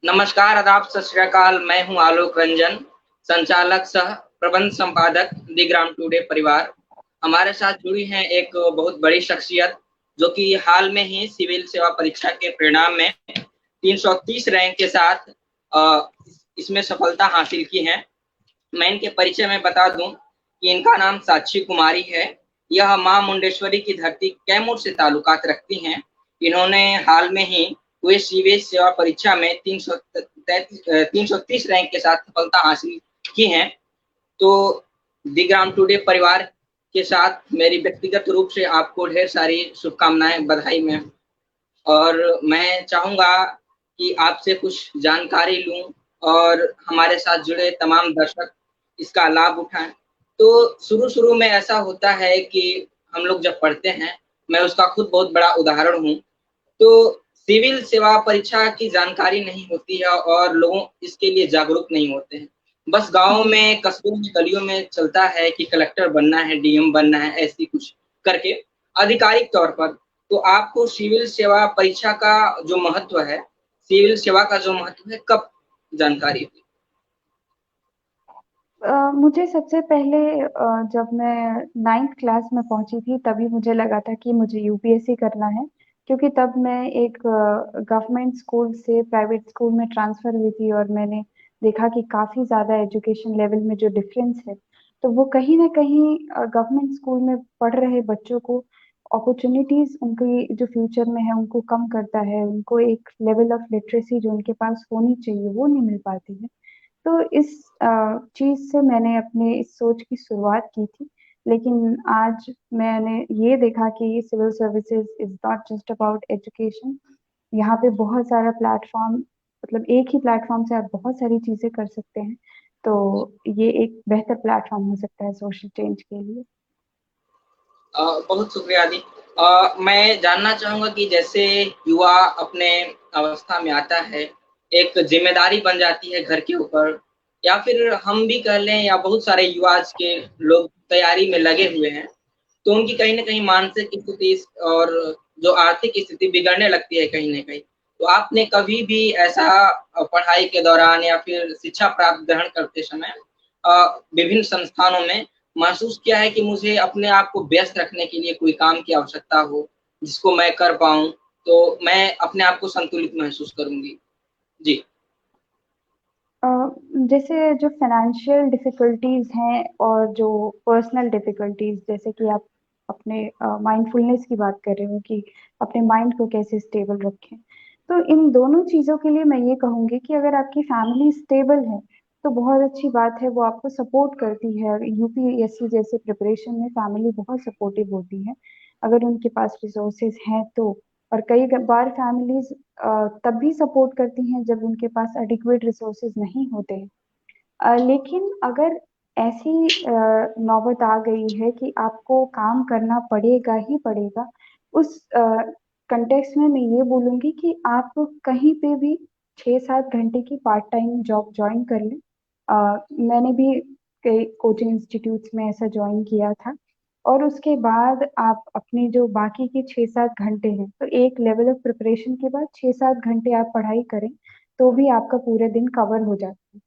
नमस्कार, आदाब, सत श्री अकाल। मैं हूं आलोक रंजन, संचालक सह प्रबंध संपादक दी ग्राम टुडे परिवार। हमारे साथ जुड़ी हैं एक बहुत बड़ी शख्सियत जो कि हाल में ही सिविल सेवा परीक्षा के परिणाम में 330 रैंक के साथ इसमें सफलता हासिल की है। मैं इनके परिचय में बता दूं कि इनका नाम साक्षी कुमारी है। यह मां मुंडेश्वरी की धरती कैमूर से ताल्लुकात रखती हैं। इन्होंने हाल में ही हुए सीवेज सेवा परीक्षा में 330 रैंक के साथ सफलता हासिल की है। तो दी ग्राम टुडे परिवार के साथ मेरी व्यक्तिगत रूप से आपको ढेर सारी शुभकामनाएं, बधाई में। और मैं चाहूंगा कि आपसे कुछ जानकारी लूं और हमारे साथ जुड़े तमाम दर्शक इसका लाभ उठाएं। तो शुरू शुरू में ऐसा होता है कि हम लोग जब पढ़ते हैं, मैं उसका खुद बहुत बड़ा उदाहरण हूं, तो सिविल सेवा परीक्षा की जानकारी नहीं होती है और लोग इसके लिए जागरूक नहीं होते हैं। बस गाँव जी। में, कस्बों में, गलियों में चलता है कि कलेक्टर बनना है, डीएम बनना है, ऐसी कुछ करके आधिकारिक तौर पर। तो आपको सिविल सेवा परीक्षा का जो महत्व है, सिविल सेवा का जो महत्व है, कब जानकारी हुई? मुझे सबसे पहले जब मैं 9th क्लास में पहुंची थी तभी मुझे लगा था कि मुझे यूपीएससी करना है, क्योंकि तब मैं एक गवर्नमेंट स्कूल से प्राइवेट स्कूल में ट्रांसफर हुई थी और मैंने देखा कि काफी ज्यादा एजुकेशन लेवल में जो डिफरेंस है, तो वो कहीं ना कहीं गवर्नमेंट स्कूल में पढ़ रहे बच्चों को अपॉर्चुनिटीज उनकी जो फ्यूचर में है उनको कम करता है। उनको एक लेवल ऑफ लिटरेसी जो उनके पास होनी चाहिए वो नहीं मिल पाती है। तो इस चीज से मैंने अपने इस सोच की शुरुआत की थी। लेकिन आज मैंने ये देखा कि civil services is not just about education. यहाँ पे बहुत सारा प्लेटफॉर्म, मतलब एक ही प्लेटफॉर्म से आप बहुत सारी चीजें कर सकते हैं। तो ये एक बेहतर प्लेटफॉर्म हो सकता है सोशल चेंज के लिए। बहुत शुक्रिया दी। मैं जानना चाहूंगा कि जैसे युवा अपने अवस्था में आता है, एक जिम्मेदारी बन जाती है घर के ऊपर, या फिर हम भी कह लें, या बहुत सारे युवा आज के लोग तैयारी में लगे हुए हैं, तो उनकी कहीं ना कहीं मानसिक स्थिति और जो आर्थिक स्थिति बिगड़ने लगती है कहीं ना कहीं। तो आपने कभी भी ऐसा पढ़ाई के दौरान या फिर शिक्षा प्राप्त ग्रहण करते समय विभिन्न संस्थानों में महसूस किया है कि मुझे अपने आप को व्यस्त रखने के लिए कोई काम की आवश्यकता हो, जिसको मैं कर पाऊँ, तो मैं अपने आप को संतुलित महसूस करूँगी? जी। अ, जैसे जो फाइनेंशियल डिफिकल्टीज हैं और जो पर्सनल डिफिकल्टीज, जैसे कि आप अपने माइंडफुलनेस की बात कर रहे हो कि अपने माइंड को कैसे स्टेबल रखें, तो इन दोनों चीज़ों के लिए मैं ये कहूँगी कि अगर आपकी फैमिली स्टेबल है तो बहुत अच्छी बात है, वो आपको सपोर्ट करती है। यूपीएससी जैसे प्रिपरेशन में फैमिली बहुत सपोर्टिव होती है अगर उनके पास रिसोर्सेज हैं तो। और कई बार फैमिलीज तब भी सपोर्ट करती हैं जब उनके पास एडिक्वेट रिसोर्सेज नहीं होते हैं। लेकिन अगर ऐसी नौबत आ गई है कि आपको काम करना पड़ेगा ही पड़ेगा, उस कंटेक्स्ट में मैं ये बोलूंगी कि आप कहीं पे भी 6-7 घंटे की पार्ट टाइम जॉब ज्वाइन कर लें। मैंने भी कई कोचिंग इंस्टीट्यूट्स में ऐसा ज्वाइन किया था। और उसके बाद आप अपने जो बाकी के 6-7 घंटे हैं, तो एक लेवल ऑफ प्रिपरेशन के बाद 6-7 घंटे आप पढ़ाई करें तो भी आपका पूरे दिन कवर हो जाता है।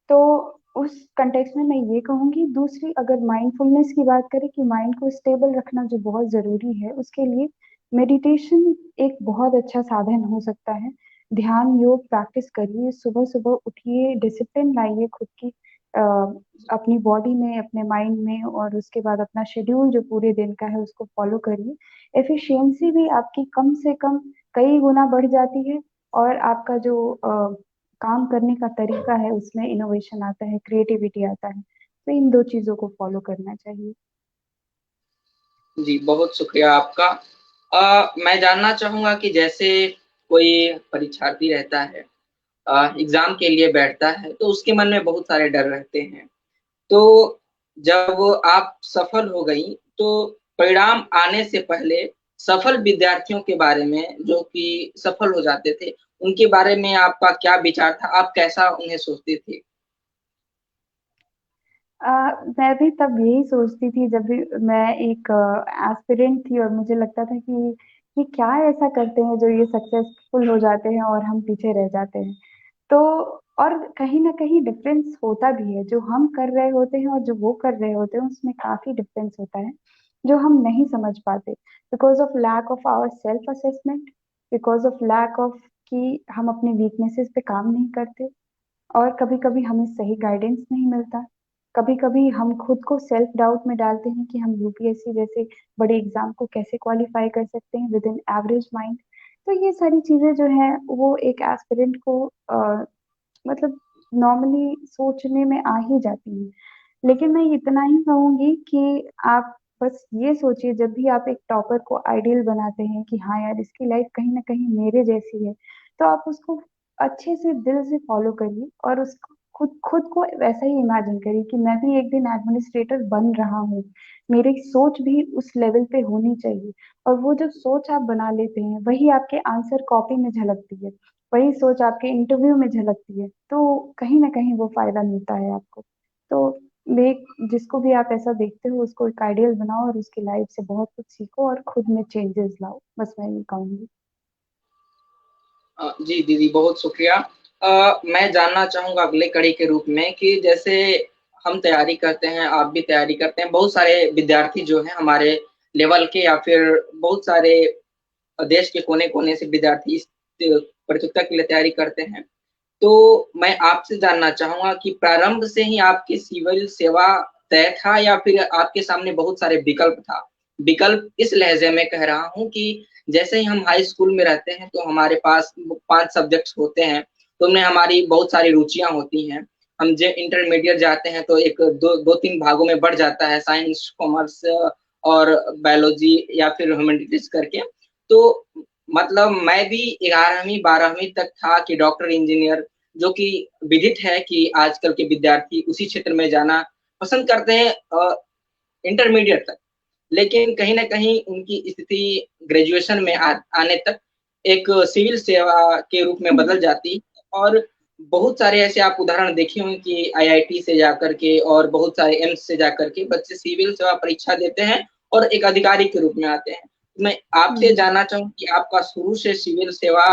तो उस कंटेक्स्ट में मैं ये कहूंगी। दूसरी, अगर माइंडफुलनेस की बात करें कि माइंड को स्टेबल रखना जो बहुत जरूरी है, उसके लिए मेडिटेशन एक बहुत अच्छा साधन हो सकता है। ध्यान योग प्रैक्टिस करिए, सुबह सुबह उठिए, डिसिप्लिन लाइए खुद की अ, अपनी बॉडी में, अपने माइंड में, और उसके बाद अपना शेड्यूल जो पूरे दिन का है उसको फॉलो करिए। एफिशिएंसी भी आपकी कम से कम कई गुना बढ़ जाती है। और आपका जो काम करने का तरीका है उसमें इनोवेशन आता है, क्रिएटिविटी आता है। तो इन दो चीजों को फॉलो करना चाहिए। जी, बहुत शुक्रिया आपका। मैं जानना चाहूँगा कि जैसे कोई परीक्षार्थी रहता है, एग्ज़ाम के लिए बैठता है, तो उसके मन में बहुत सारे डर रहते हैं। तो जब आप सफल हो गईं, तो परिणाम आने से पहले सफल विद्यार्थियों के बारे में, जो कि सफल हो जाते थे, उनके बारे में आपका क्या विचार था? आप कैसा उन्हें सोचते थे? अ, मैं भी तब यही सोचती थी जब भी मैं एक एस्पिरेंट थी और मुझे लगता था कि क्या ऐसा करते हैं जो ये सक्सेसफुल हो जाते हैं और हम पीछे रह जाते हैं। तो और कहीं ना कहीं डिफरेंस होता भी है, जो हम कर रहे होते हैं और जो वो कर रहे होते हैं उसमें काफी डिफरेंस होता है, जो हम नहीं समझ पाते, because of lack of our self assessment, because of lack of कि हम अपने वीकनेसेस पे काम नहीं करते, और कभी कभी हमें सही गाइडेंस नहीं मिलता। कभी कभी हम खुद को सेल्फ डाउट में डालते हैं कि हम यूपीएससी जैसे बड़े एग्जाम को कैसे क्वालिफाई कर सकते हैं विद इन एवरेज माइंड। तो ये सारी चीजें जो है वो एक एस्पिरेंट को मतलब नॉर्मली सोचने में आ ही जाती हैं। लेकिन मैं इतना ही कहूंगी कि आप बस ये सोचिए, जब भी आप एक टॉपर को आइडियल बनाते हैं कि हाँ यार इसकी लाइफ कहीं ना कहीं मेरे जैसी है, तो आप उसको अच्छे से दिल से फॉलो करिए और उसको खुद खुद को वैसा ही इमेजिन करिए कि मैं भी एक दिन एडमिनिस्ट्रेटर बन रहा हूँ, मेरी सोच भी उस लेवल पे होनी चाहिए। और वो जो सोच आप बना लेते हैं वही आपके आंसर कॉपी में झलकती है, वही सोच आपके इंटरव्यू में झलकती है, तो कहीं ना कहीं वो फायदा मिलता है आपको। तो मैं जिसको भी आप ऐसा देखते हो उसको एक आइडियल बनाओ और उसकी लाइफ से बहुत कुछ सीखो और खुद में चेंजेस लाओ, बस मैं ये कहूंगी। जी दीदी, बहुत शुक्रिया। मैं जानना चाहूंगा अगले कड़ी के रूप में कि जैसे हम तैयारी करते हैं, आप भी तैयारी करते हैं, बहुत सारे विद्यार्थी जो हैं हमारे लेवल के या फिर बहुत सारे देश के कोने कोने से विद्यार्थी इस प्रतियोगिता के लिए तैयारी करते हैं। तो मैं आपसे जानना चाहूंगा कि प्रारंभ से ही आपकी सिविल सेवा तय था या फिर आपके सामने बहुत सारे विकल्प था? विकल्प इस लहजे में कह रहा हूं कि जैसे ही हम हाई स्कूल में रहते हैं तो हमारे पास 5 सब्जेक्ट्स होते हैं, तो उनमें हमारी बहुत सारी रुचियां होती हैं। हम जब इंटरमीडिएट जाते हैं तो एक दो तीन भागों में बढ़ जाता है, साइंस, कॉमर्स और बायोलॉजी या फिर ह्यूमैनिटीज करके। तो मतलब मैं भी 11वीं 12वीं तक था कि डॉक्टर, इंजीनियर, जो कि विदित है कि आजकल के विद्यार्थी उसी क्षेत्र में जाना पसंद करते हैं इंटरमीडिएट तक। लेकिन कहीं ना कहीं उनकी स्थिति ग्रेजुएशन में आने तक एक सिविल सेवा के रूप में बदल जाती। और बहुत सारे ऐसे आप उदाहरण देखे होंगे कि आईआईटी से जाकर के और बहुत सारे एम्स से जाकर के बच्चे सिविल सेवा परीक्षा देते हैं और एक अधिकारी के रूप में आते हैं। मैं आपसे हम्म। जानना चाहूँ कि आपका शुरू से सिविल सेवा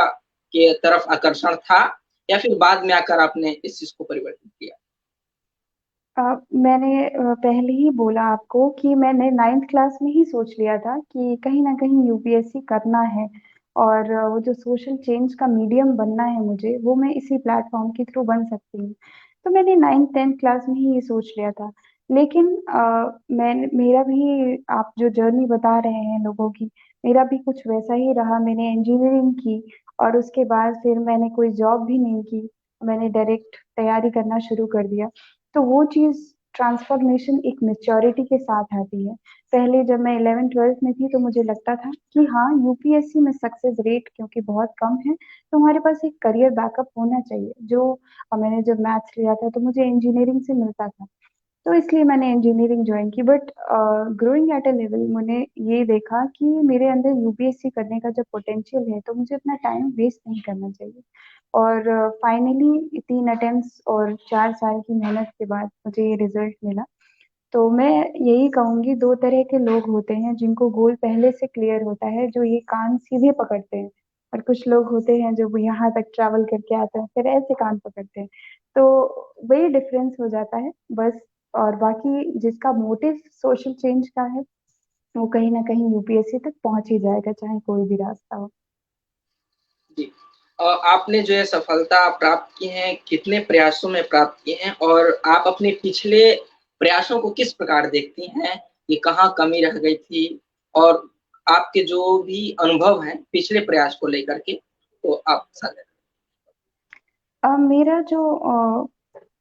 के तरफ आकर्षण था या फिर बाद में आकर आपने इस चीज को परिवर्तित किया? मैंने पहले ही बोला आपको कि मैंने नाइन्थ क्लास में ही सोच लिया था कि कहीं ना कहीं यूपीएससी करना है, और वो जो सोशल चेंज का मीडियम बनना है मुझे, वो मैं इसी प्लेटफॉर्म के थ्रू बन सकती हूँ। तो मैंने नाइन्थ टेंथ क्लास में ही ये सोच लिया था। लेकिन मेरा भी आप जो जर्नी बता रहे हैं लोगों की, मेरा भी कुछ वैसा ही रहा। मैंने इंजीनियरिंग की और उसके बाद फिर मैंने कोई जॉब भी नहीं की, मैंने डायरेक्ट तैयारी करना शुरू कर दिया। तो वो चीज ट्रांसफॉर्मेशन एक मेच्योरिटी के साथ आती है। पहले जब मैं 11th 12th में थी तो मुझे लगता था कि हाँ यूपीएससी में सक्सेस रेट क्योंकि बहुत कम है, तो हमारे पास एक करियर बैकअप होना चाहिए। जो मैंने जब मैथ्स लिया था तो मुझे इंजीनियरिंग से मिलता था, तो इसलिए मैंने इंजीनियरिंग ज्वाइन की। But growing at a level मैंने ये देखा कि मेरे अंदर यूपीएससी करने का जब पोटेंशियल है तो मुझे अपना टाइम वेस्ट नहीं करना चाहिए। और फाइनली 3 अटेम्प्ट्स और 4 साल की मेहनत के बाद मुझे ये रिजल्ट मिला। तो मैं यही कहूंगी, दो तरह के लोग होते हैं जिनको गोल पहले से क्लियर होता है, जो ये कान सीधे पकड़ते हैं, और कुछ लोग होते हैं जो यहाँ तक ट्रैवल करके आते हैं फिर ऐसे कान पकड़ते हैं। तो वही डिफरेंस हो जाता है बस। और बाकी जिसका मोटिव सोशल चेंज का है वो कहीं ना कहीं यूपीएससी तक पहुंच ही जाएगा, चाहे कोई भी रास्ता हो। जी। आपने जो है सफलता प्राप्त की है, कितने प्रयासों में प्राप्त की हैं और आप अपने पिछले प्रयासों को किस प्रकार देखती हैं? ये कहाँ कमी रह गई थी? और आपके जो भी अनुभव हैं पिछले प्रयास को लेकर के, तो आप साझा करें। मेरा जो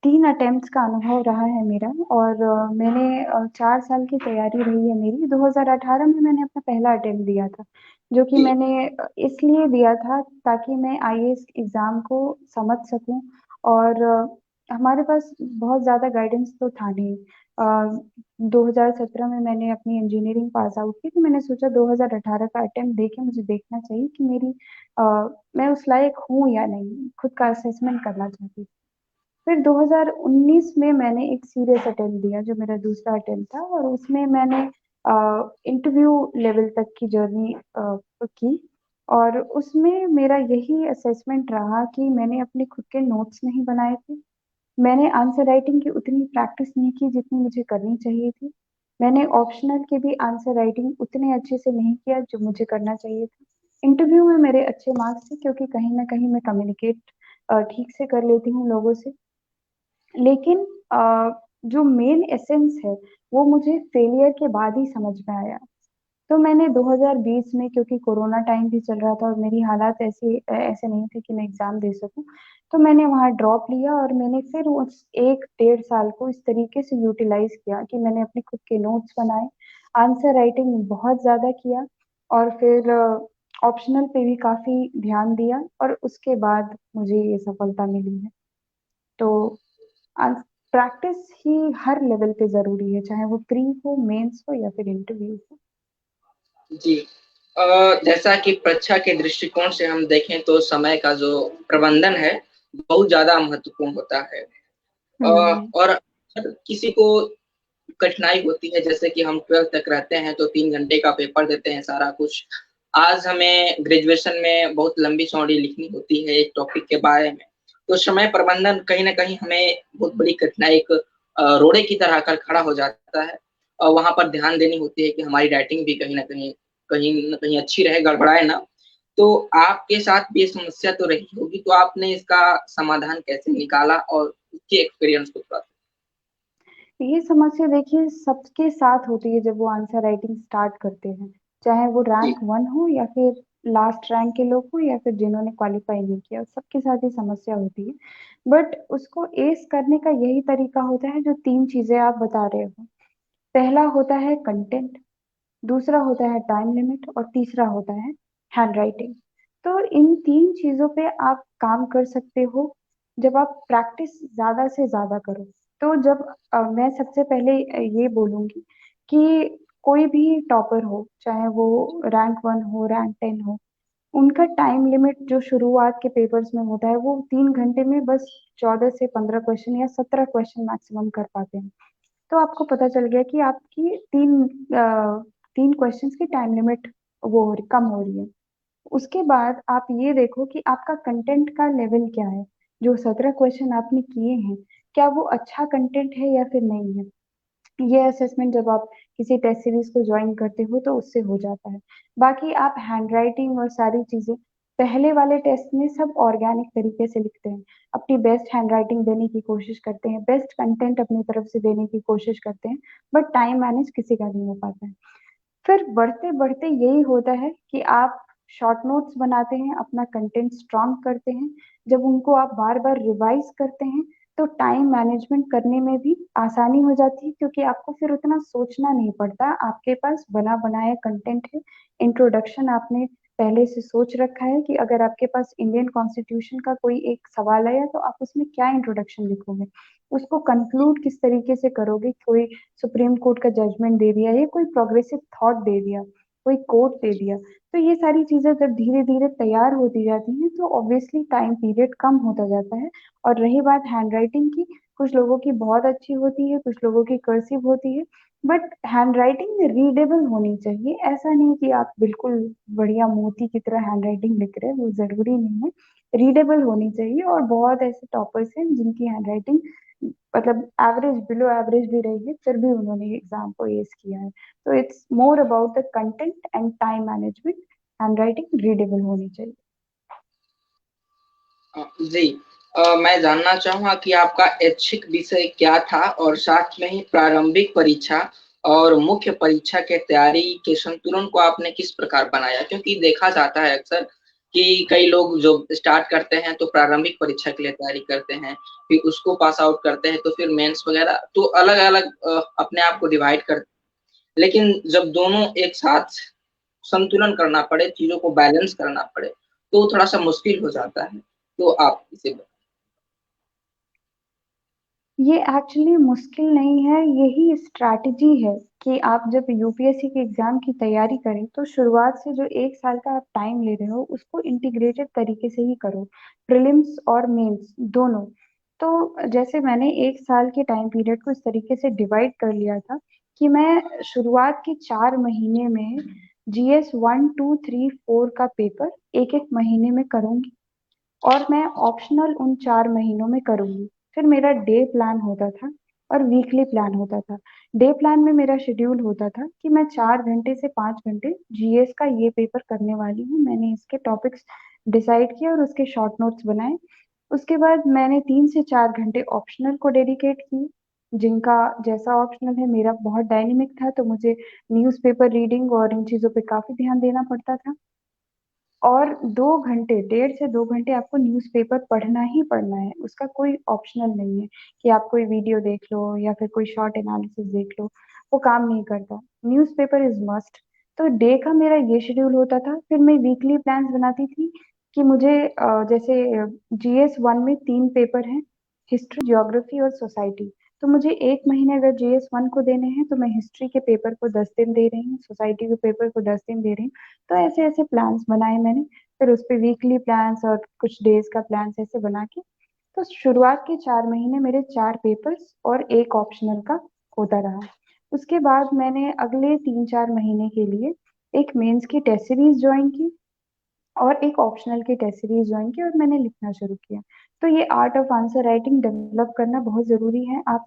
3 अटेम्प्ट्स का अनुभव रहा है मेरा, और मैंने 4 साल की तैयारी रही है मेरी। 2018 में मैंने अपना पहला अटेम्प्ट दिया था, जो कि जी। मैंने इसलिए दिया था ताकि मैं आईएएस एग्जाम को समझ सकूं। और हमारे पास बहुत ज़्यादा गाइडेंस तो था नहीं। 2017 में मैंने अपनी इंजीनियरिंग पास आउट की, तो मैंने सोचा 2018 का अटेम्प्ट देके मुझे देखना चाहिए कि मेरी अ, मैं उस लायक हूँ या नहीं, खुद का असेसमेंट करना चाहती थी। फिर 2019 में मैंने एक सीरियस अटेम्प्ट दिया जो मेरा दूसरा अटेम्प्ट था, और उसमें मैंने इंटरव्यू लेवल तक की जर्नी की। और उसमें मेरा यही असेसमेंट रहा कि मैंने अपने खुद के नोट्स नहीं बनाए थे। मैंने आंसर राइटिंग की उतनी प्रैक्टिस नहीं की जितनी मुझे करनी चाहिए थी। मैंने ऑप्शनल के भी आंसर राइटिंग उतने अच्छे से नहीं किया जो मुझे करना चाहिए था। इंटरव्यू में मेरे अच्छे मार्क्स थे क्योंकि कहीं ना कहीं मैं कम्युनिकेट ठीक से कर लेती हूँ लोगों से। लेकिन जो मेन एसेंस है वो मुझे फेलियर के बाद ही समझ में आया। तो मैंने 2020 में, क्योंकि कोरोना टाइम भी चल रहा था और मेरी हालात ऐसे ऐसे नहीं थे कि मैं एग्जाम दे सकूं, तो मैंने वहाँ ड्रॉप लिया और मैंने फिर उस 1 डेढ़ साल को इस तरीके से यूटिलाइज किया कि मैंने अपने खुद के नोट्स बनाए, आंसर राइटिंग बहुत ज्यादा किया, और फिर ऑप्शनल पे भी काफी ध्यान दिया, और उसके बाद मुझे ये सफलता मिली है। तो प्रैक्टिस ही हर लेवल पे जरूरी है, चाहे वो प्री हो, मेंस हो या फिर इंटरव्यू हो। जी। जैसा कि परीक्षा के दृष्टिकोण से हम देखें तो समय का जो प्रबंधन है बहुत ज्यादा महत्वपूर्ण होता है। हम्म। और अगर किसी को कठिनाई होती है, जैसे कि हम 12th तक रहते हैं तो 3 घंटे का पेपर देते हैं सारा कुछ। आज हमें ग्रेजुएशन में बहुत लंबी चौड़ी लिखनी होती है एक टॉपिक के बारे में। तो समय प्रबंधन कहीं ना कहीं हमें बहुत बड़ी कठिनाई, एक रोड़े की तरह आकर खड़ा हो जाता है। और वहां पर ध्यान देनी होती है कि हमारी राइटिंग भी कहीं ना कहीं अच्छी रहे, गड़बड़ाए ना। तो आपके साथ भी ये समस्या तो रही होगी, तो आपने इसका समाधान कैसे निकाला और उसके एक्सपीरियंस को थोड़ा। ये समस्या देखिए सबके साथ होती है जब वो आंसर राइटिंग स्टार्ट करते हैं, चाहे वो जी। रैंक 1 हो या फिर लास्ट रैंक के लोग हो या फिर जिन्होंने क्वालिफाई नहीं किया, सबके साथ ये समस्या होती है। बट उसको एस करने का यही तरीका होता है जो 3 चीजें आप बता रहे हो। पहला होता है कंटेंट, दूसरा होता है टाइम लिमिट, और तीसरा होता है हैंड राइटिंग। तो इन 3 चीजों पे आप काम कर सकते हो जब आप प्रैक्टिस ज्यादा से ज्यादा करो। तो जब मैं सबसे पहले ये बोलूंगी कि कोई भी टॉपर हो, चाहे वो रैंक 1 हो, रैंक 10 हो, उनका टाइम लिमिट जो शुरुआत के पेपर्स में होता है वो 3 घंटे में बस 14 से 15 क्वेश्चन या 17 क्वेश्चन मैक्सिमम कर पाते हैं। तो आपको पता चल गया कि आपकी 3 क्वेश्चंस की टाइम लिमिट कम हो रही है। उसके बाद आप ये देखो कि आपका कंटेंट का लेवल क्या है। जो 17 क्वेश्चन आपने किए हैं, क्या वो अच्छा कंटेंट है या फिर नहीं है। ये असेसमेंट जब आप किसी टेस्ट सीरीज को ज्वाइन करते हो तो उससे हो जाता है। बाकी आप हैंड राइटिंग और सारी चीजें पहले वाले टेस्ट में सब ऑर्गेनिक तरीके से लिखते हैं, अपनी बेस्ट हैंड राइटिंग देने की कोशिश करते हैं, बेस्ट कंटेंट अपनी तरफ से देने की कोशिश करते हैं, बट टाइम मैनेज किसी का नहीं हो पाता है। फिर बढ़ते बढ़ते यही होता है कि आप शॉर्ट नोट्स बनाते हैं, अपना कंटेंट स्ट्रॉन्ग करते हैं। जब उनको आप बार बार रिवाइज करते हैं तो टाइम मैनेजमेंट करने में भी आसानी हो जाती है, क्योंकि आपको फिर उतना सोचना नहीं पड़ता, आपके पास बना बनाया कंटेंट है। इंट्रोडक्शन आपने पहले से सोच रखा है कि अगर आपके पास इंडियन कॉन्स्टिट्यूशन का कोई एक सवाल आया तो आप उसमें क्या इंट्रोडक्शन लिखोगे, उसको कंक्लूड किस तरीके से करोगे। कोई सुप्रीम कोर्ट का जजमेंट दे दिया या कोई प्रोग्रेसिव थॉट दे दिया, कोई कोट दे दिया, तो ये सारी चीजें जब धीरे धीरे तैयार होती जाती हैं तो ऑब्वियसली टाइम पीरियड कम होता जाता है। और रही बात हैंड राइटिंग की, कुछ लोगों की बहुत अच्छी होती है, कुछ लोगों की कर्सिव होती है, बट हैंड राइटिंग रीडेबल होनी चाहिए। ऐसा नहीं कि आप बिल्कुल बढ़िया मोती की तरह हैंड राइटिंग लिख रहे हैं, वो जरूरी नहीं है। रीडेबल होनी चाहिए, और बहुत ऐसे टॉपर्स हैं जिनकी हैंड राइटिंग मतलब एवरेज, बिलो एवरेज भी रही है, फिर भी उन्होंने एग्जाम को एस किया है। तो it's more about the content and time management. Hand writing readable होनी चाहिए। जी। मैं जानना चाहूंगा कि आपका ऐच्छिक विषय क्या था, और साथ में ही प्रारंभिक परीक्षा और मुख्य परीक्षा के तैयारी के संतुलन को आपने किस प्रकार बनाया, क्योंकि देखा जाता है अक्सर कि कई लोग जो स्टार्ट करते हैं तो प्रारंभिक परीक्षा के लिए तैयारी करते हैं, फिर उसको पास आउट करते हैं तो फिर मेंस वगैरह, तो अलग अलग अपने आप को डिवाइड करते हैं। लेकिन जब दोनों एक साथ संतुलन करना पड़े, चीजों को बैलेंस करना पड़े, तो थोड़ा सा मुश्किल हो जाता है। तो आप इसे। ये एक्चुअली मुश्किल नहीं है, यही स्ट्रैटेजी है कि आप जब यूपीएससी के एग्जाम की तैयारी करें तो शुरुआत से जो 1 साल का आप टाइम ले रहे हो उसको इंटीग्रेटेड तरीके से ही करो, प्रीलिम्स और मेंस दोनों। तो जैसे मैंने 1 साल के टाइम पीरियड को इस तरीके से डिवाइड कर लिया था कि मैं शुरुआत के 4 महीने में GS 1 2 3 4 का पेपर एक एक महीने में करूंगी, और मैं ऑप्शनल उन 4 महीनों में करूंगी। फिर मेरा डे प्लान होता था और वीकली प्लान होता था। डे प्लान में मेरा शेड्यूल होता था कि मैं 4 घंटे से 5 घंटे जीएस का ये पेपर करने वाली हूँ। मैंने इसके टॉपिक्स डिसाइड किए और उसके शॉर्ट नोट्स बनाए। उसके बाद मैंने 3 से 4 घंटे ऑप्शनल को डेडिकेट किए, जिनका जैसा ऑप्शनल है मेरा बहुत डायनेमिक था, तो मुझे न्यूज़पेपर रीडिंग और इन चीज़ों पे काफ़ी ध्यान देना पड़ता था। और 2 घंटे, 1.5 से 2 घंटे आपको न्यूज़पेपर पढ़ना ही पढ़ना है, उसका कोई ऑप्शनल नहीं है कि आप कोई वीडियो देख लो या फिर कोई शॉर्ट एनालिसिस देख लो, वो काम नहीं करता। Newspaper is must. तो डे का मेरा ये शेड्यूल होता था। फिर मैं वीकली प्लान्स बनाती थी कि मुझे जैसे GS 1 में 3 पेपर हैं, हिस्ट्री, ज्योग्राफी और सोसाइटी। तो मुझे एक महीने अगर GS 1 को देने हैं तो मैं हिस्ट्री के पेपर को 10 दिन दे रही हूँ, सोसाइटी के पेपर को 10 दिन दे रही हूँ। तो ऐसे ऐसे प्लान्स बनाए मैंने। फिर उस पे वीकली प्लान्स और कुछ डेज का प्लान्स ऐसे बना के, तो शुरुआत के 4 महीने मेरे 4 पेपर्स और एक ऑप्शनल का होता रहा। उसके बाद मैंने अगले 3 4 महीने के लिए एक मेंस की टेस्ट सीरीज ज्वाइन की और एक ऑप्शनल की टेस्ट सीरीज ज्वाइन की, और मैंने लिखना शुरू किया। तो ये art of answer writing develop करना बहुत जरूरी है। आप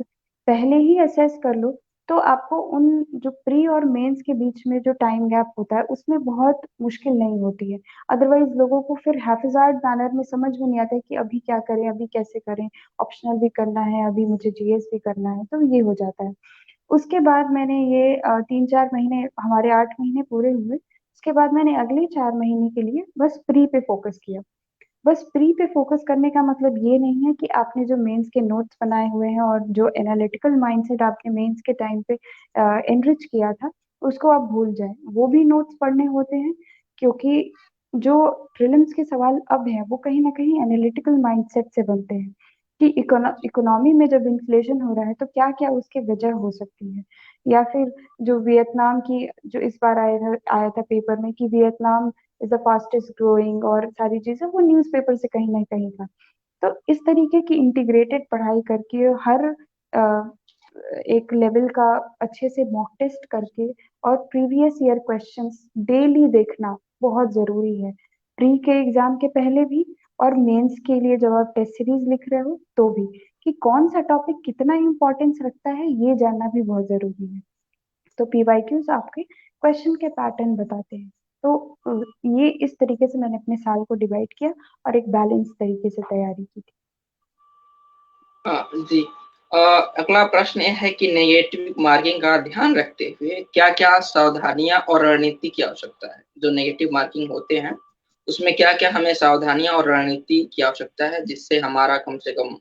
पहले ही असेस कर लो, तो आपको उन जो प्री और मेंस के बीच में जो टाइम गैप होता है उसमें बहुत मुश्किल नहीं होती है। अदरवाइज लोगों को फिर हैफिजार्ड मैनर में समझ में नहीं आता है कि अभी क्या करें, अभी कैसे करें, ऑप्शनल भी करना है, अभी मुझे जीएस भी करना है, तो ये हो जाता है। उसके बाद मैंने ये 3 4 महीने, हमारे 8 महीने पूरे हुए। उसके बाद मैंने अगले 4 महीने के लिए बस प्री पे फोकस किया। बस प्री पे फोकस करने का मतलब ये नहीं है कि आपने जो मेंस के नोट्स बनाए हुए हैं और जो एनालिटिकल माइंडसेट आपने मेंस के टाइम पे एनरिच किया था उसको आप भूल जाएं। वो भी नोट्स पढ़ने होते हैं, क्योंकि जो प्रीलिम्स के सवाल अब हैं वो कहीं ना कहीं एनालिटिकल माइंडसेट से बनते हैं कि इकोनॉमी में जब इन्फ्लेशन हो रहा है तो क्या क्या उसकी वजह हो सकती है। या फिर जो वियतनाम की, जो इस बार आया था पेपर में कि Vietnam is the fastest growing, और सारी चीजें वो न्यूज़पेपर से कहीं ना कहीं था। तो इस तरीके की इंटीग्रेटेड पढ़ाई करके हर अ, एक लेवल का अच्छे से मॉक टेस्ट करके और प्रीवियस ईयर क्वेश्चंस डेली देखना बहुत जरूरी है, प्री के एग्जाम के पहले भी और मेंस के लिए जब आप टेस्ट सीरीज लिख रहे हो तो भी, कि कौन सा टॉपिक कितना इम्पोर्टेंस रखता है ये जानना भी बहुत जरूरी है। तो पीवाईक्यूज आपके क्वेश्चन के पैटर्न बताते हैं। तो ये इस तरीके से मैंने अपने साल को डिवाइड किया और एक बैलेंस तरीके से तैयारी की थी। हाँ जी। अगला प्रश्न यह है कि नेगेटिव मार्किंग का ध्यान रखते हुए क्या क्या सावधानियां और रणनीति की आवश्यकता है। जो नेगेटिव मार्किंग होते हैं उसमें क्या क्या हमें सावधानियां और रणनीति की आवश्यकता है जिससे हमारा कम से कम।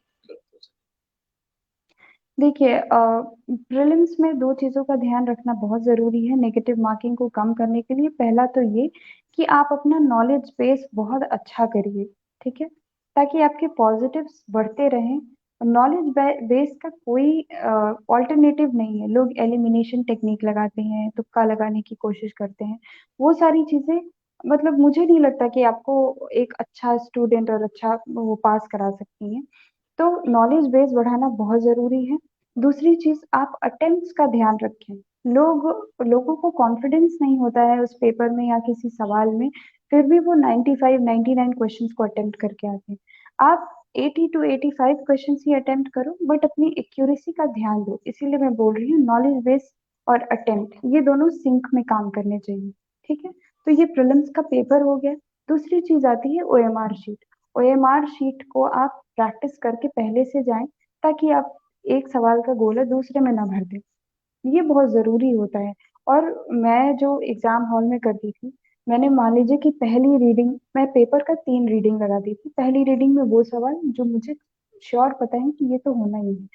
देखिए, प्रीलिम्स में 2 चीजों का ध्यान रखना बहुत जरूरी है नेगेटिव मार्किंग को कम करने के लिए। पहला तो ये कि आप अपना नॉलेज बेस बहुत अच्छा करिए, ठीक है, ताकि आपके पॉजिटिव्स बढ़ते रहें। नॉलेज बेस का कोई ऑल्टरनेटिव नहीं है। लोग एलिमिनेशन टेक्निक लगाते हैं, तुक्का लगाने की कोशिश करते हैं, वो सारी चीजें मतलब मुझे नहीं लगता कि आपको एक अच्छा स्टूडेंट और अच्छा वो पास करा सकती हैं। तो नॉलेज बेस बढ़ाना बहुत जरूरी है। दूसरी चीज, आप अटेम्प्ट्स का ध्यान रखें। लोगों को कॉन्फिडेंस नहीं होता है उस पेपर में या किसी सवाल में, फिर भी वो 95 99 क्वेश्चंस को अटेम्प्ट करके आते हैं। आप 80 to 85 क्वेश्चंस ही अटेम्प्ट करो, बट अपनी एक्यूरेसी का ध्यान दो। इसीलिए मैं बोल रही हूँ नॉलेज बेस और अटेम्प्ट ये दोनों सिंक में काम करने चाहिए, ठीक है। तो ये प्रीलिम्स का पेपर हो गया। दूसरी चीज आती है ओएमआर शीट। ओएमआर शीट को आप प्रैक्टिस करके पहले से जाएं, ताकि आप एक सवाल का गोला दूसरे में ना भर दें। ये बहुत जरूरी होता है। और मैं जो एग्जाम हॉल में करती थी, मैंने मान लीजिए कि पहली रीडिंग, मैं पेपर का 3 रीडिंग लगाती थी। पहली रीडिंग में वो सवाल जो मुझे श्योर पता है कि ये तो होना ही है,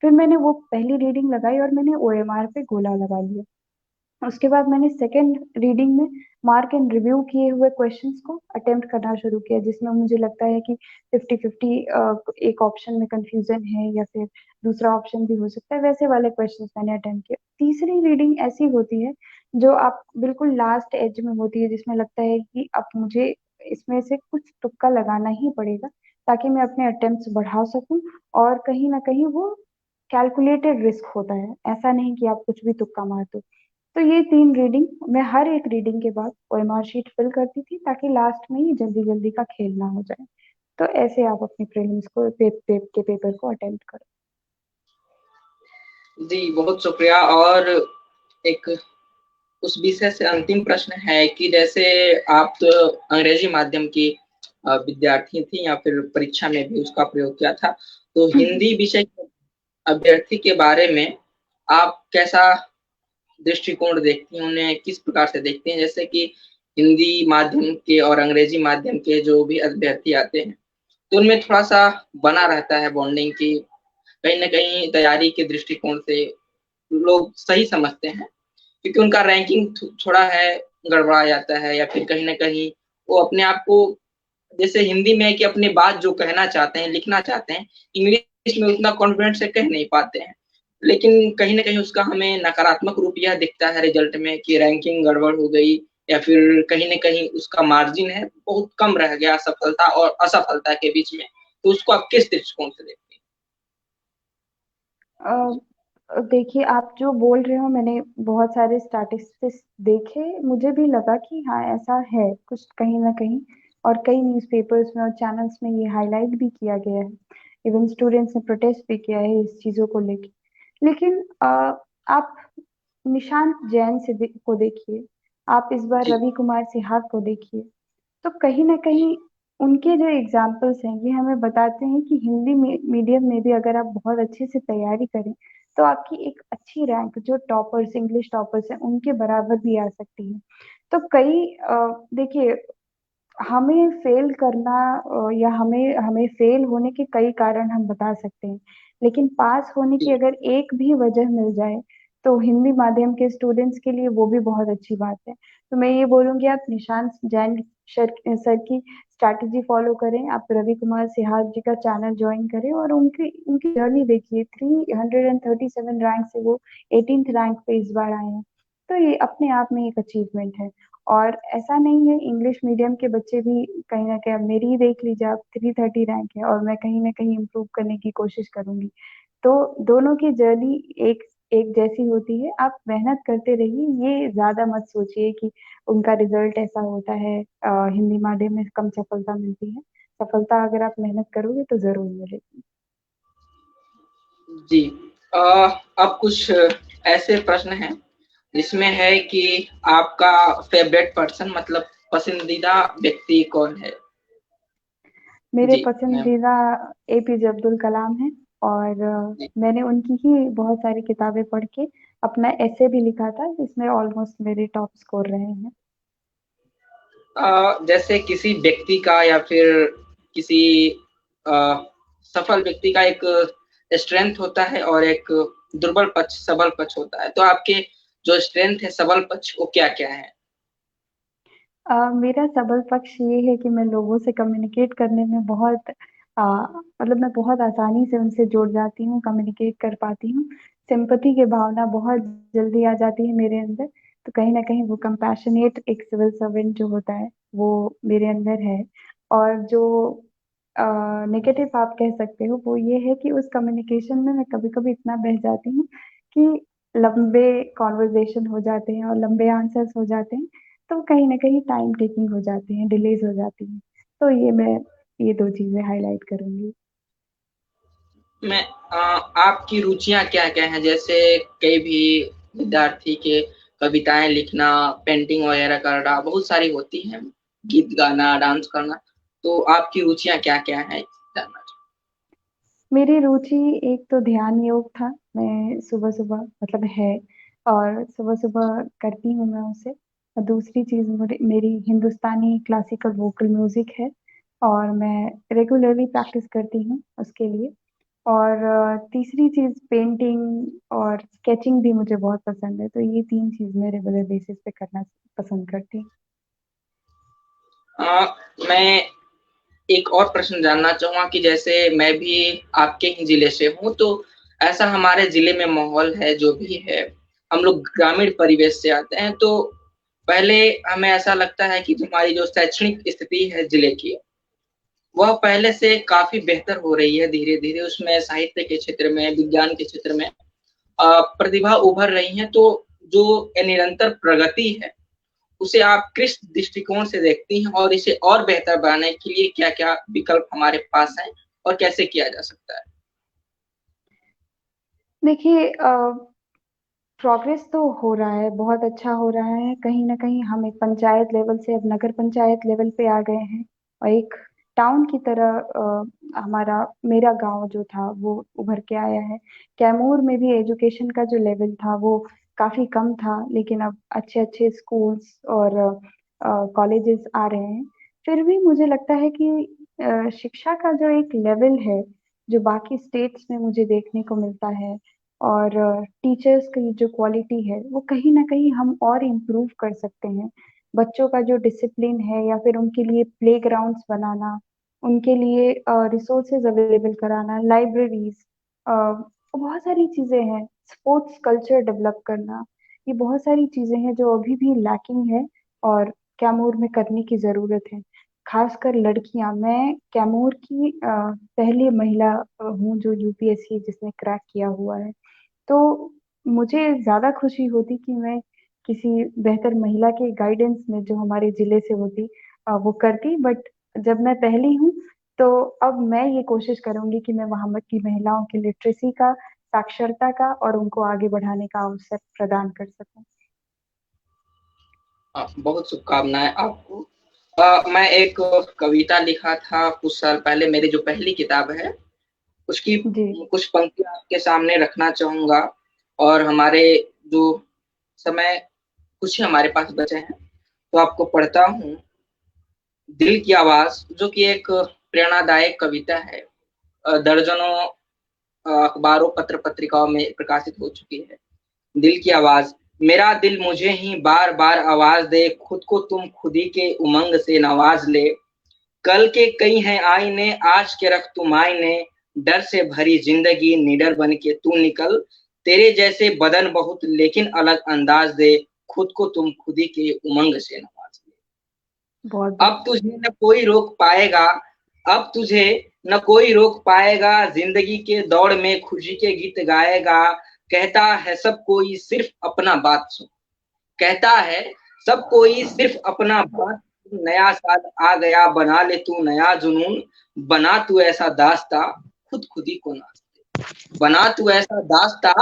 फिर मैंने वो पहली रीडिंग लगाई और मैंने ओएमआर पे गोला लगा लिया। उसके बाद मैंने सेकेंड रीडिंग में मार्क एंड रिव्यू किए हुए क्वेश्चंस को अटेम्प्ट करना शुरू किया, जिसमें मुझे लगता है कि 50 50 एक ऑप्शन में कंफ्यूजन है या फिर दूसरा ऑप्शन भी हो सकता है, वैसे वाले क्वेश्चंस मैंने अटेम्प्ट किए। तीसरी रीडिंग ऐसी होती है जो आप बिल्कुल लास्ट एज में होती है, जिसमें लगता है कि अब मुझे इसमें से कुछ तुक्का लगाना ही पड़ेगा ताकि मैं अपने अटेम्प्ट्स बढ़ा सकूं। और कहीं ना कहीं वो कैलकुलेटेड रिस्क होता है, ऐसा नहीं कि आप कुछ भी तुक्का मार दो। तो ये 3 रीडिंग मैं हर एक रीडिंग के बाद ओएमआर शीट फिल करती थी, ताकि लास्ट में ही जल्दी जल्दी का खेल ना हो जाए। तो ऐसे आप अपनी प्रीलिम्स को के पेपर को अटेम्प्ट करो। जी, बहुत शुक्रिया। और एक उस विषय से अंतिम प्रश्न है कि जैसे आप तो अंग्रेजी माध्यम की विद्यार्थी थी या फिर परीक्षा में भी उसका प्रयोग किया था, तो हिंदी विषय के अभ्यर्थी के बारे में आप कैसा दृष्टिकोण देखती हैं, उन्हें किस प्रकार से देखती हैं? जैसे कि हिंदी माध्यम के और अंग्रेजी माध्यम के जो भी अभ्यर्थी आते हैं, तो उनमें थोड़ा-सा बना रहता है बॉन्डिंग की कहीं न कहीं तैयारी के दृष्टिकोण से लोग सही समझते हैं, क्योंकि उनका रैंकिंग थोड़ा है गड़बड़ा जाता है, या फिर कहीं न कहीं वो अपने आप को जैसे हिंदी में है कि अपनी बात जो कहना चाहते हैं, लिखना चाहते हैं, इंग्लिश में उतना कॉन्फिडेंस से कह नहीं पाते हैं। लेकिन कहीं न कहीं उसका हमें नकारात्मक रूप यह दिखता है रिज़ल्ट में कि रैंकिंग गड़बड़ हो गई, या फिर कहीं न कहीं उसका मार्जिन है बहुत कम रह गया सफलता और असफलता के बीच में। तो उसको आप किस दृष्टिकोण से देखते हैं? जी। देखिए, आप जो बोल रहे हो, मैंने बहुत सारे स्टैटिस्टिक्स देखे, मुझे भी लगा कि हाँ, ऐसा है कुछ कहीं न कहीं, और कई न्यूज़पेपर्स में और चैनल्स में ये हाइलाइट भी किया गया है। इवन स्टूडेंट्स ने प्रोटेस्ट भी किया है इस चीज़ों को लेके। लेकिन आप निशांत जैन को देखिए, आप इस बार जी, रवि कुमार सिहाग को देखिए। तो कहीं न जी, कहीं उनके जो एग्ज़ाम्पल्स हैं, ये हमें बताते हैं कि हिंदी मीडियम में भी अगर आप बहुत अच्छे से तैयारी करें, तो आपकी एक अच्छी रैंक जो टॉपर्स, इंग्लिश टॉपर्स हैं, उनके बराबर भी आ सकती है। तो देखिए, हमें फेल करना या हमें हमें फेल होने के कई कारण हम बता सकते हैं, लेकिन पास होने की जी, अगर एक भी वजह मिल जाए, तो हिंदी माध्यम के स्टूडेंट्स के लिए वो भी बहुत अच्छी बात है। तो मैं ये बोलूँगी, आप निशांत जैन सर की स्ट्रैटेजी फॉलो करें, आप रवि कुमार सिहाग जी का चैनल जॉइन करें और उनकी उनकी जर्नी देखिए। 337 रैंक से वो 18th रैंक पे इस बार आए हैं। तो ये अपने आप में एक अचीवमेंट है। और ऐसा नहीं है, इंग्लिश मीडियम के बच्चे भी कहीं न कहीं, अब मेरी ही देख लीजिए आप, 330 रैंक है और मैं कहीं न कहीं इम्प्रूव करने की कोशिश करूँगी। तो दोनों की जर्नी एक एक जैसी होती है, आप मेहनत करते रहिए, ये ज़्यादा मत सोचिए कि उनका रिज़ल्ट ऐसा होता है, हिंदी माध्यम में कम सफलता मिलती है। सफलता अगर आप मेहनत करोगे तो ज़रूर मिलेगी। जी। अ, अब कुछ ऐसे प्रश्न हैं जिसमें है कि आपका फ़ेवरेट पर्सन मतलब पसंदीदा व्यक्ति कौन है? मेरे जी, मैम। पसंदीदा एपीजे अब्दुल कलाम हैं, और जी। मैंने उनकी ही बहुत सारी किताबें पढ़ के अपना एसे भी लिखा था, जिसमें ऑलमोस्ट मेरे टॉप स्कोर रहे हैं। जैसे किसी व्यक्ति का या फिर किसी अ, सफल व्यक्ति का एक स्ट्रेंथ होता है और एक दुर्बल पक्ष, सबल पक्ष होता है। तो आपके जो स्ट्रेंथ है, सबल पक्ष वो क्या-क्या है? मेरा सबल पक्ष ये है कि मैं लोगों से कम्युनिकेट करने में बहुत मतलब मैं बहुत आसानी से उनसे जुड़ जाती हूँ, कम्युनिकेट कर पाती हूँ। सिम्पैथी की भावना बहुत जल्दी आ जाती है मेरे अंदर, तो कहीं न कहीं वो कंपैशनेट एक सिविल सर्वेंट जो होता है, वो मेरे अंदर है। और जो अ, नेगेटिव आप कह सकते हो, वो ये है कि उस कम्युनिकेशन में मैं कभी-कभी इतना बह जाती हूँ कि लंबे कन्वर्सेशन हो जाते हैं और लंबे आंसर्स हो जाते हैं, तो कहीं न कहीं टाइम टेकिंग हो जाती हैं, डिलेज़ हो जाती हैं। तो ये 2 चीज़ें हाइलाइट करूँगी। मैं आपकी रुचियाँ क्या-क्या हैं? जैसे कई भी विद्यार्थी के कविताएँ लिखना, पेंटिंग वगैरह करना, बहुत सारी होती हैं, गीत गाना, डांस करना। तो आपकी रुचियाँ क्या-क्या हैं? जानना चाहूँ। मेरी रुचि एक तो ध्यान योग था, मैं सुबह-सुबह मतलब है, और सुबह-सुबह करती हूँ मैं उसे। और दूसरी चीज़ मेरी हिंदुस्तानी क्लासिकल वोकल म्यूज़िक है, और मैं रेगुलरली प्रैक्टिस करती हूँ उसके लिए। और तीसरी चीज़ पेंटिंग और स्केचिंग भी मुझे बहुत पसंद है, तो ये 3 चीज़ मैं रेगुलर बेसिस पे करना पसंद करती हूँ। मैं एक और प्रश्न जानना चाहूँगा कि जैसे मैं भी आपके ही ज़िले से हूँ, तो ऐसा हमारे ज़िले में माहौल है, जो भी है, हम लोग ग्रामीण परिवेश से आते हैं, तो पहले हमें ऐसा लगता है कि हमारी जो शैक्षणिक स्थिति है ज़िले की, वह पहले से काफ़ी बेहतर हो रही है धीरे-धीरे। उसमें साहित्य के क्षेत्र में, विज्ञान के क्षेत्र में प्रतिभा उभर रही हैं। तो जो निरंतर प्रगति है उसे आप किस दृष्टिकोण से देखती हैं, और इसे और बेहतर बनाने के लिए क्या-क्या विकल्प हमारे पास हैं और कैसे किया जा सकता है? देखिए, प्रोग्रेस तो हो रहा है, बहुत अच्छा हो रहा है। कहीं न कहीं हम एक पंचायत लेवल से अब नगर पंचायत लेवल पे आ गए हैं और एक टाउन की तरह हमारा मेरा गाँव जो था वो उभर के आया है। कैमूर में भी एजुकेशन का जो लेवल था वो काफ़ी कम था, लेकिन अब अच्छे-अच्छे स्कूल्स और कॉलेजेस आ रहे हैं। फिर भी मुझे लगता है कि शिक्षा का जो एक लेवल है, जो बाकी स्टेट्स में मुझे देखने को मिलता है और टीचर्स की जो क्वालिटी है, वो कहीं न कहीं हम और इम्प्रूव कर सकते हैं। बच्चों का जो डिसिप्लिन है या फिर उनके लिए प्लेग्राउंड्स बनाना, उनके लिए रिसोर्सेज़ अवेलेबल कराना, लाइब्रेरीज़, बहुत सारी चीज़ें हैं, स्पोर्ट्स कल्चर डेवलप करना, ये बहुत सारी चीज़ें हैं जो अभी भी लैकिंग है और कैमूर में करने की ज़रूरत है। खासकर लड़कियाँ, मैं कैमूर की पहली महिला हूँ जो यूपीएससी जिसने क्रैक किया हुआ है। तो मुझे ज़्यादा खुशी होती कि मैं किसी बेहतर महिला के गाइडेंस में जो हमारे ज़िले से होती वो करती, बट जब मैं पहली हूँ, तो अब मैं ये कोशिश करूँगी कि मैं वहाँ की महिलाओं की लिटरेसी का, साक्षरता का और उनको आगे बढ़ाने का अवसर प्रदान कर सकूँ। बहुत शुभकामनाएँ आपको। मैं एक कविता लिखा था कुछ साल पहले, मेरी जो पहली किताब है, उसकी जी, कुछ पंक्तियाँ आपके सामने रखना चाहूँगा, और हमारे जो समय कुछ ही हमारे पास बचे हैं, तो आपको पढ़ता हूँ। दिल की आवाज़, जो कि एक प्रेरणादायक कविता है, दर्जनों अखबारों, पत्र-पत्रिकाओं में प्रकाशित हो चुकी है। दिल की आवाज़, मेरा दिल मुझे ही बार-बार आवाज़ दे, खुद को तुम खुदी के उमंग से नवाज़ ले। कल के कई हैं आईने, आज के रख तुम आईने, डर से भरी ज़िंदगी निडर बन के तू निकल। तेरे जैसे बदन बहुत लेकिन अलग अंदाज़ दे, खुद को तुम खुदी के उमंग से नवाज़ ले। बहुत-बहुत अब तुझे शुक्रिया। न कोई रोक पाएगा, अब तुझे न कोई रोक पाएगा, ज़िंदगी के दौड़ में खुशी के गीत गाएगा। कहता है सब कोई सिर्फ़ अपना बात सुन, कहता है सब कोई सिर्फ़ अपना बात, नया साल आ गया बना ले तू नया जुनून, बना तू ऐसा दास्ता खुद खुदी को नाच दे। बना तू ऐसा दास्ता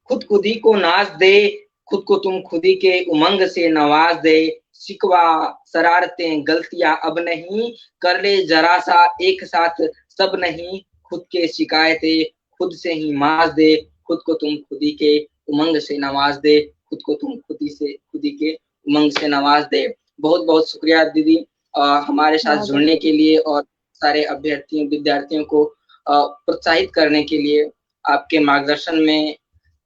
खुद खुदी को नाच दे, खुद को तुम खुदी के उमंग से नवाज़ दे। शिकवा, शरारतें, गलतियाँ अब नहीं, कर ले ज़रा-सा एक साथ सब नहीं, खुद के शिकायतें खुद से ही माँज दे, खुद को तुम खुदी के उमंग से नवाज़ दे, खुद को तुम खुदी के उमंग से नवाज़ दे। बहुत-बहुत शुक्रिया दीदी, हमारे साथ बहुत-बहुत जुड़ने के शुक्रिया। लिए और सारे अभ्यर्थियों, विद्यार्थियों को प्रोत्साहित करने के लिए। आपके मार्गदर्शन में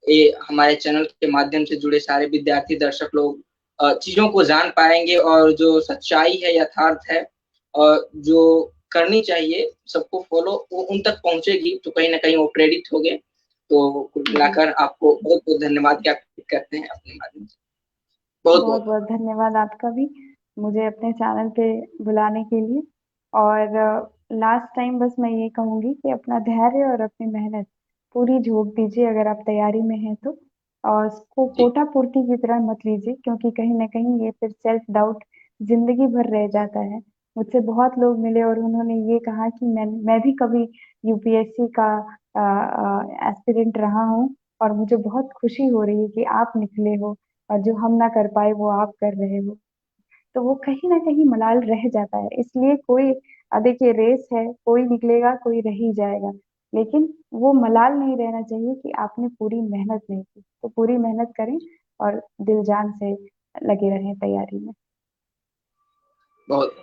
ये हमारे चैनल के माध्यम से जुड़े सारे विद्यार्थी, दर्शक लोग चीज़ों को जान पाएँगे, और जो सच्चाई है, यथार्थ है, जो करनी चाहिए, सबको फ़ॉलो वो उन तक पहुँचेगी, तो कहीं न कहीं वो प्रेरित होंगे। तो कुल जी। मिलाकर आपको बहुत-बहुत धन्यवाद ज्ञापित करते हैं अपने माध्यम से। बहुत-बहुत बहुत-बहुत धन्यवाद आपका भी, मुझे अपने चैनल पे बुलाने के लिए। और लास्ट टाइम बस मैं ये कहूँगी कि अपना धैर्य और अपनी मेहनत पूरी झोंक दीजिए अगर आप तैयारी में हैं तो। और इसको जी, कोटा पूर्ति की तरह मत लीजिए, क्योंकि कहीं न कहीं ये फिर सेल्फ डाउट ज़िंदगी भर रह जाता है। मुझसे बहुत लोग मिले और उन्होंने ये कहा कि मैं भी कभी यूपीएससी का एस्पिरेंट रहा हूँ और मुझे बहुत खुशी हो रही है कि आप निकले हो और जो हम ना कर पाए वो आप कर रहे हो। तो वो कहीं न कहीं मलाल रह जाता है। इसलिए कोई देखिए रेस है, कोई निकलेगा, कोई रह ही जाएगा। लेकिन वो मलाल नहीं रहना चाहिए कि आपने पूरी मेहनत नहीं की। तो पूरी मेहनत करें और दिल-जान से लगे रहें तैयारी में। बहुत